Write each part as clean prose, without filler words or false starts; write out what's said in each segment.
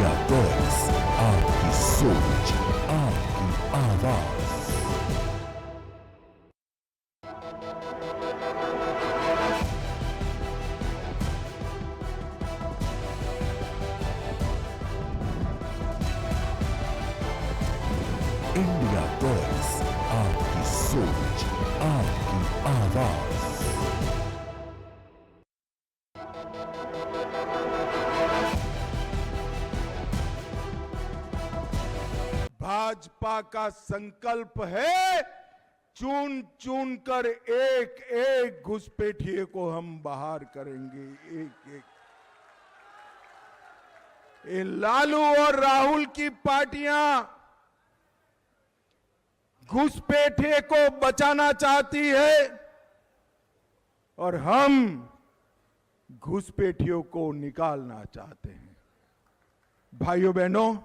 India talks, आपकी सोच, आपकी आवाज। इंडिया टॉक्स, आपकी सोच, आपकी आवाज। भाजपा का संकल्प है चुन चुन कर एक एक घुसपैठिए को हम बाहर करेंगे, एक एक। ये लालू और राहुल की पार्टियां घुसपैठिए को बचाना चाहती है और हम घुसपैठियों को निकालना चाहते हैं। भाइयों बहनों,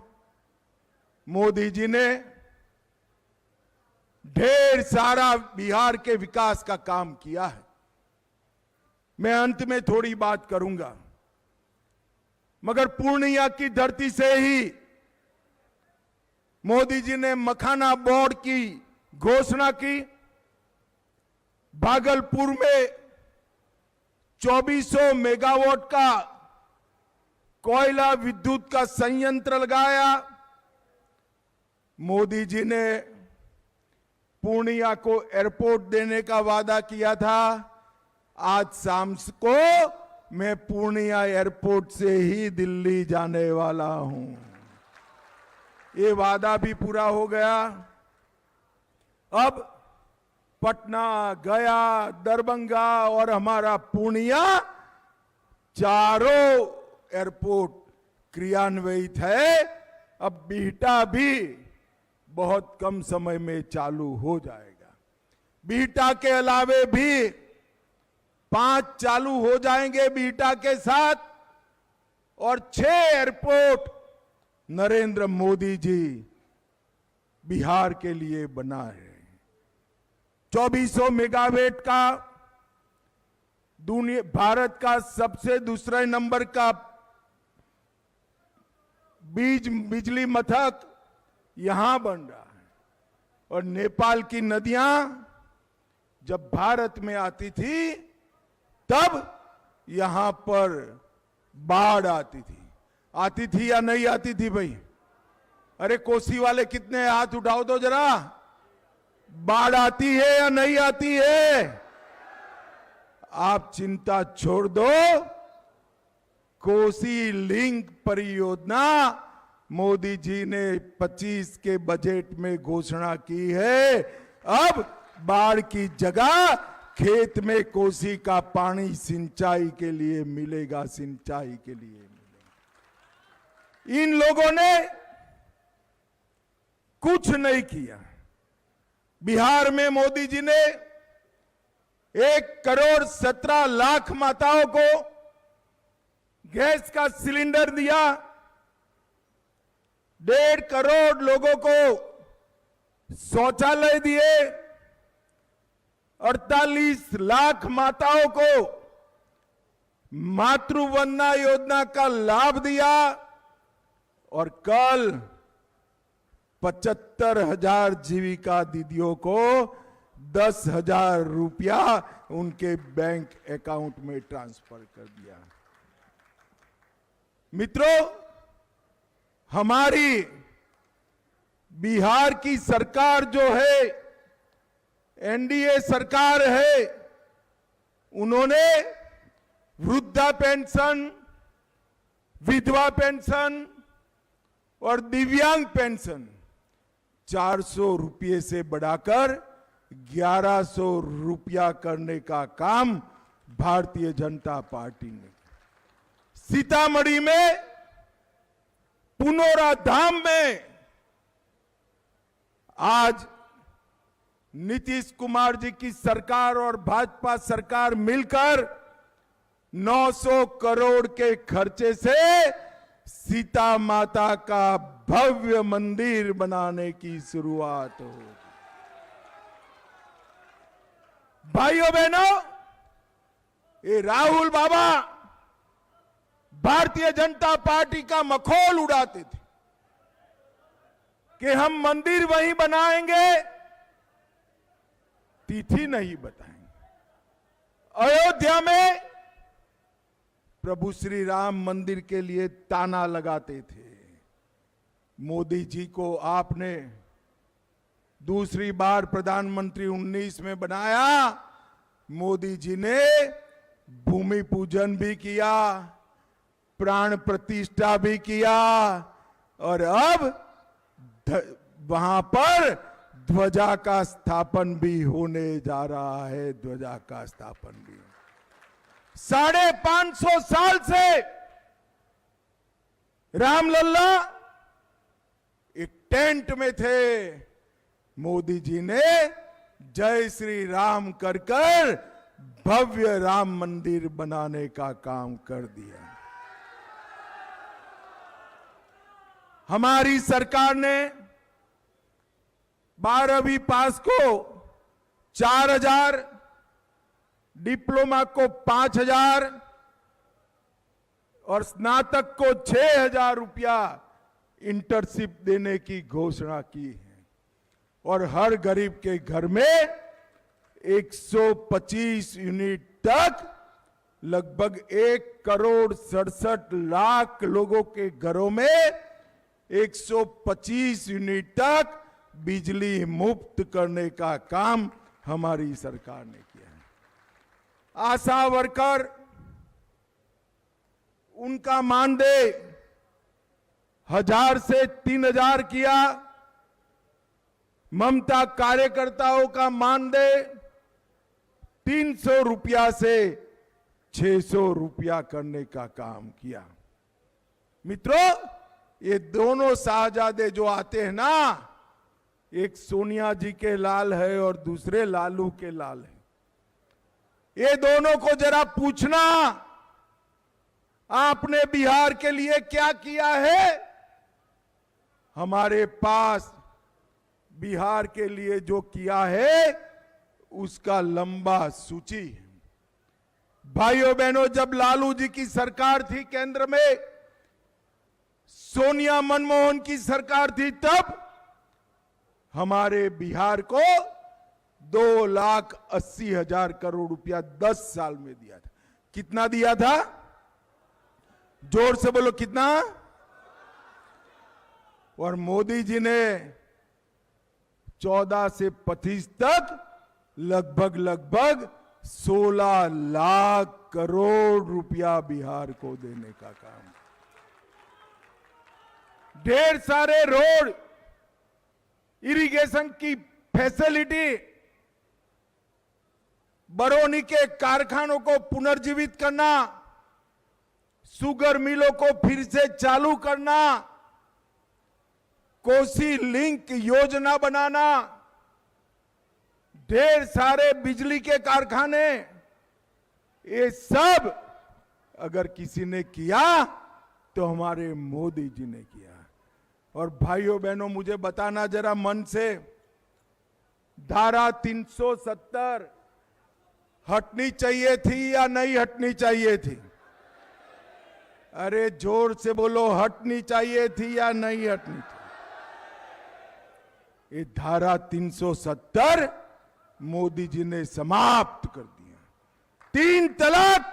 मोदी जी ने ढेर सारा बिहार के विकास का काम किया है। मैं अंत में थोड़ी बात करूंगा, मगर पूर्णिया की धरती से ही मोदी जी ने मखाना बोर्ड की घोषणा की। भागलपुर में 2400 मेगावाट का कोयला विद्युत का संयंत्र लगाया। मोदी जी ने पूर्णिया को एयरपोर्ट देने का वादा किया था। आज शाम को मैं पूर्णिया एयरपोर्ट से ही दिल्ली जाने वाला हूं। ये वादा भी पूरा हो गया। अब पटना, गया, दरभंगा और हमारा पूर्णिया चारों एयरपोर्ट क्रियान्वित है। अब बिहटा भी बहुत कम समय में चालू हो जाएगा। बिहटा के अलावे भी 5 चालू हो जाएंगे बिहटा के साथ, और 6 एयरपोर्ट नरेंद्र मोदी जी बिहार के लिए बना है। 2400 मेगावाट का दुनिया भारत का सबसे दूसरे नंबर का बिजली मथक यहां बन रहा है। और नेपाल की नदियां जब भारत में आती थी तब यहां पर बाढ़ आती थी या नहीं आती थी भाई? अरे कोसी वाले कितने हाथ उठाओ तो जरा। बाढ़ आती है या नहीं आती है? आप चिंता छोड़ दो, कोसी लिंक परियोजना मोदी जी ने 25 के बजट में घोषणा की है। अब बाढ़ की जगह खेत में कोसी का पानी सिंचाई के लिए मिलेगा, सिंचाई के लिए मिलेगा। इन लोगों ने कुछ नहीं किया। बिहार में मोदी जी ने 1,17,00,000 माताओं को गैस का सिलेंडर दिया। 1.5 करोड़ लोगों को शौचालय दिए। 48 लाख माताओं को मातृवंदना योजना का लाभ दिया। और कल 75,000 जीविका दीदियों को 10,000 रुपया उनके बैंक अकाउंट में ट्रांसफर कर दिया। मित्रों, हमारी बिहार की सरकार जो है, एनडीए सरकार है, उन्होंने वृद्धा पेंशन, विधवा पेंशन और दिव्यांग पेंशन 400 रुपये से बढ़ाकर 1100 रुपया करने का काम भारतीय जनता पार्टी ने। सीतामढ़ी में पुनौरा धाम में आज नीतीश कुमार जी की सरकार और भाजपा सरकार मिलकर 900 करोड़ के खर्चे से सीता माता का भव्य मंदिर बनाने की शुरुआत होगी। भाइयों बहनों, ये राहुल बाबा भारतीय जनता पार्टी का मखौल उड़ाते थे कि हम मंदिर वहीं बनाएंगे, तिथि नहीं बताएंगे। अयोध्या में प्रभु श्री राम मंदिर के लिए ताना लगाते थे। मोदी जी को आपने दूसरी बार प्रधानमंत्री 19 में बनाया। मोदी जी ने भूमि पूजन भी किया, प्राण प्रतिष्ठा भी किया और अब वहां पर ध्वजा का स्थापन भी होने जा रहा है। ध्वजा का स्थापन भी 550 साल से रामलल्ला एक टेंट में थे। मोदी जी ने जय श्री राम कर कर भव्य राम मंदिर बनाने का काम कर दिया। हमारी सरकार ने 12वीं पास को 4,000, डिप्लोमा को 5,000 और स्नातक को 6,000 रुपया इंटर्नशिप देने की घोषणा की है। और हर गरीब के घर में 125 यूनिट तक लगभग 1,67,00,000 लोगों के घरों में 125 यूनिट तक बिजली मुफ्त करने का काम हमारी सरकार ने किया है। आशा वर्कर, उनका मानदेय 1,000 से 3,000 किया। ममता कार्यकर्ताओं का मानदेय 300 रुपया से 600 रुपया करने का काम किया। मित्रों, ये दोनों साहजादे जो आते हैं ना, एक सोनिया जी के लाल है और दूसरे लालू के लाल है। ये दोनों को जरा पूछना, आपने बिहार के लिए क्या किया है? हमारे पास बिहार के लिए जो किया है उसका लंबा सूची है। भाइयों बहनों, जब लालू जी की सरकार थी केंद्र में, सोनिया मनमोहन की सरकार थी, तब हमारे बिहार को 2,80,000 करोड़ रुपया 10 साल में दिया था। कितना दिया था? जोर से बोलो, कितना? और मोदी जी ने 14 से 25 तक लगभग 16 लाख करोड़ रुपया बिहार को देने का काम। ढेर सारे रोड, इरिगेशन की फैसिलिटी, बरौनी के कारखानों को पुनर्जीवित करना, शुगर मिलों को फिर से चालू करना, कोसी लिंक योजना बनाना, ढेर सारे बिजली के कारखाने, ये सब अगर किसी ने किया तो हमारे मोदी जी ने किया। और भाइयों बहनों, मुझे बताना जरा मन से, धारा 370 हटनी चाहिए थी या नहीं हटनी चाहिए थी? अरे जोर से बोलो, हटनी चाहिए थी या नहीं हटनी थी? ये धारा 370 मोदी जी ने समाप्त कर दिया। 3 तलाक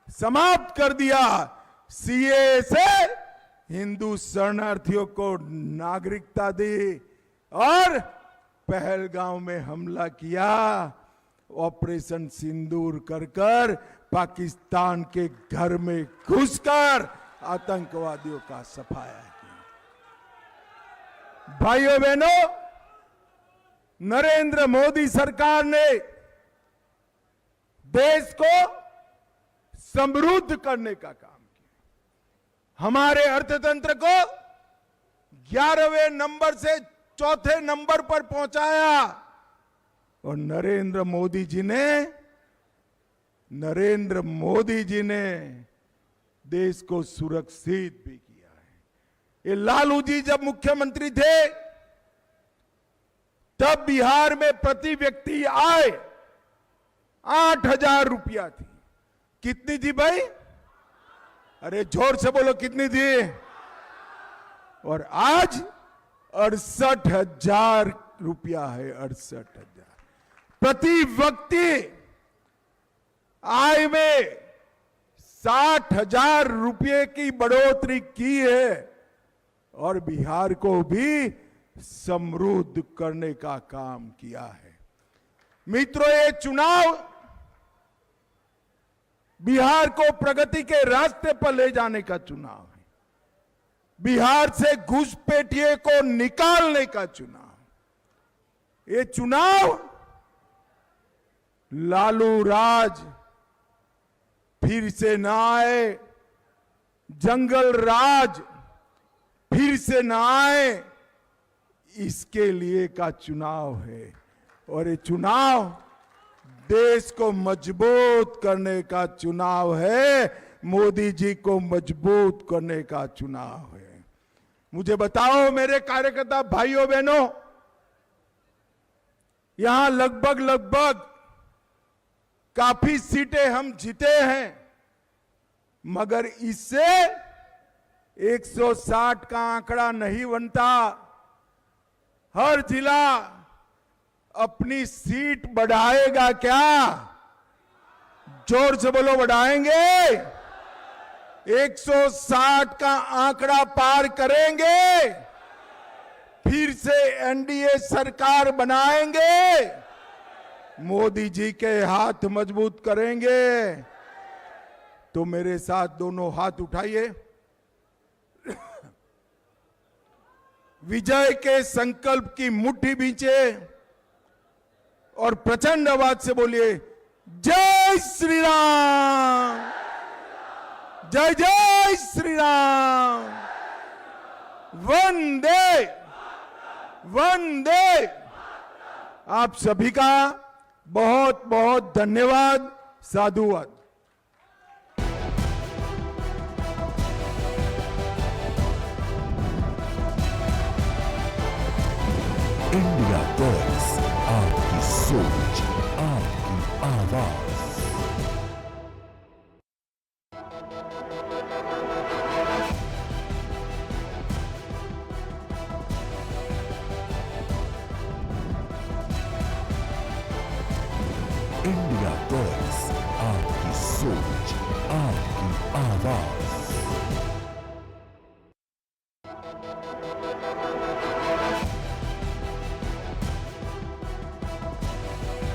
समाप्त कर दिया। सीए से हिंदू शरणार्थियों को नागरिकता दी और पहलगांव में हमला किया। ऑपरेशन सिंदूर कर पाकिस्तान के घर में घुसकर आतंकवादियों का सफाया किया। भाइयों बहनों, नरेंद्र मोदी सरकार ने देश को समृद्ध करने का काम किया। हमारे अर्थतंत्र को 11वें नंबर से 4थे नंबर पर पहुंचाया। और नरेंद्र मोदी जी ने देश को सुरक्षित भी किया है। ये लालू जी जब मुख्यमंत्री थे तब बिहार में प्रति व्यक्ति आय 8,000 रुपया थी। कितनी थी भाई? अरे जोर से बोलो कितनी थी? और आज 68,000 रुपया है। 68,000 प्रति व्यक्ति। आय में 60,000 रुपये की बढ़ोतरी की है और बिहार को भी समृद्ध करने का काम किया है। मित्रों, ये चुनाव बिहार को प्रगति के रास्ते पर ले जाने का चुनाव है। बिहार से घुसपैठिए को निकालने का चुनाव। ये चुनाव लालू राज फिर से ना आए, जंगल राज फिर से ना आए, इसके लिए का चुनाव है। और ये चुनाव देश को मजबूत करने का चुनाव है, मोदी जी को मजबूत करने का चुनाव है। मुझे बताओ मेरे कार्यकर्ता भाइयों बहनों, यहां लगभग काफी सीटें हम जीते हैं, मगर इससे 160 का आंकड़ा नहीं बनता। हर जिला अपनी सीट बढ़ाएगा क्या? जोर से बोलो, बढ़ाएंगे? 160 का आंकड़ा पार करेंगे, फिर से एनडीए सरकार बनाएंगे, मोदी जी के हाथ मजबूत करेंगे। तो मेरे साथ दोनों हाथ उठाइए, विजय के संकल्प की मुट्ठी बींचे और प्रचंड आवाज से बोलिए, जय श्री राम, जय जय श्री राम, वंदे वंदे। आप सभी का बहुत बहुत धन्यवाद, साधुवाद। इंडिया वॉइस, आपकी सोच, आपकी आवाज। इंडिया वॉइस, आपकी सोच, आपकी आवाज।